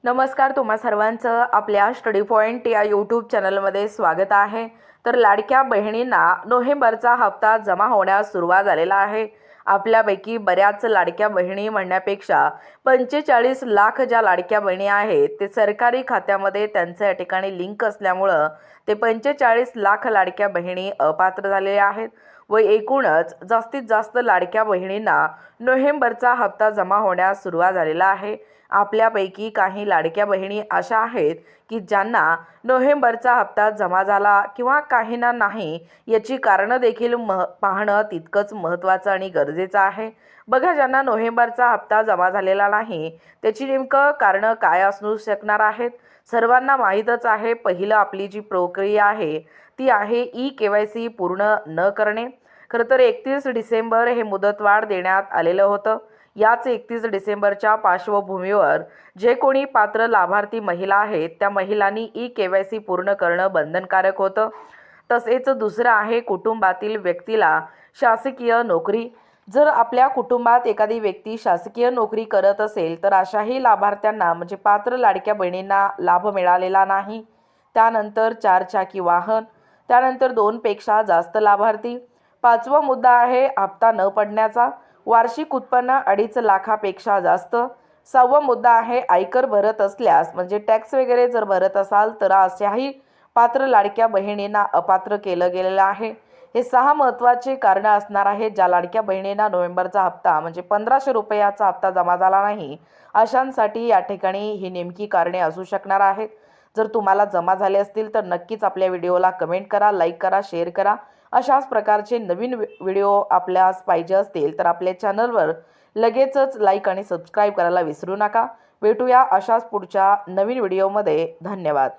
नमस्कार, तुम्हा सर्वांचं आपल्या स्टडी पॉइंट या यूट्यूब चॅनलमध्ये स्वागत आहे। तर लाडक्या बहिणींना नोव्हेंबरचा हप्ता जमा होण्यास सुरुवात झालेला आहे। आपल्यापैकी बऱ्याच लाडक्या बहिणी म्हणण्यापेक्षा 45 लाख ज्या लाडक्या बहिणी आहेत ते सरकारी खात्यामध्ये त्यांचं या ठिकाणी लिंक असल्यामुळं ते 45 लाख लाडक्या बहिणी अपात्र झालेल्या आहेत व एकूणच जास्तीत जास्त लाडक्या बहिणींना नोव्हेंबरचा हप्ता जमा होण्यास सुरुवात झालेला आहे। आपल्यापैकी काही लाडक्या बहिणी अशा आहेत की ज्यांना नोव्हेंबरचा हप्ता जमा झाला किंवा काहींना नाही, याची कारणं देखील पाहणं तितकंच महत्त्वाचं आणि गरजेचं आहे। बघा, ज्यांना नोव्हेंबरचा हप्ता जमा झालेला नाही त्याची नेमकं कारणं काय असू शकणार आहेत। सर्वांना माहीतच आहे, पहिलं आपली जी प्रक्रिया आहे ती आहे KYC पूर्ण न करणे। खरं तर 31 डिसेंबर हे मुदतवाढ देण्यात आलेलं होतं। याच 31 डिसेंबरच्या पार्श्वभूमीवर जे कोणी पात्र लाभार्थी महिला आहेत त्या महिलांनी KYC पूर्ण करणं बंधनकारक होतं। तसेच दुसरं आहे कुटुंबातील व्यक्तीला शासकीय नोकरी। जर आपल्या कुटुंबात एखादी व्यक्ती शासकीय नोकरी करत असेल तर अशाही लाभार्थ्यांना म्हणजे पात्र लाडक्या बहिणींना लाभ मिळालेला नाही। त्यानंतर 4 चाकी वाहन, त्यानंतर 2 पेक्षा जास्त लाभार्थी। पाचवा मुद्दा आहे हप्ता न पडण्याचा, वार्षिक उत्पन्न 2.5 लाखापेक्षा जास्त। सहावा मुद्दा आहे आयकर भरत असल्यास म्हणजे टॅक्स वगैरे जर भरत असाल तर अशाही पात्र लाडक्या बहिणींना अपात्र केलं गेलेलं आहे। हे 6 महत्त्वाचे कारणं असणार आहेत ज्या लाडक्या बहिणींना नोव्हेंबरचा हप्ता म्हणजे 1500 रुपयाचा हप्ता जमा झाला नाही अशांसाठी या ठिकाणी ही नेमकी कारणे असू शकणार आहेत। जर तुम्हाला जमा झाले असतील तर नक्कीच आपल्या व्हिडिओला कमेंट करा, लाईक करा, शेअर करा। अशाच प्रकारचे नवीन व्हिडिओ आपल्यास पाहिजे असतील तर आपल्या चॅनलवर लगेचच लाईक आणि सबस्क्राईब करायला विसरू नका। भेटूया अशाच पुढच्या नवीन व्हिडिओमध्ये। धन्यवाद।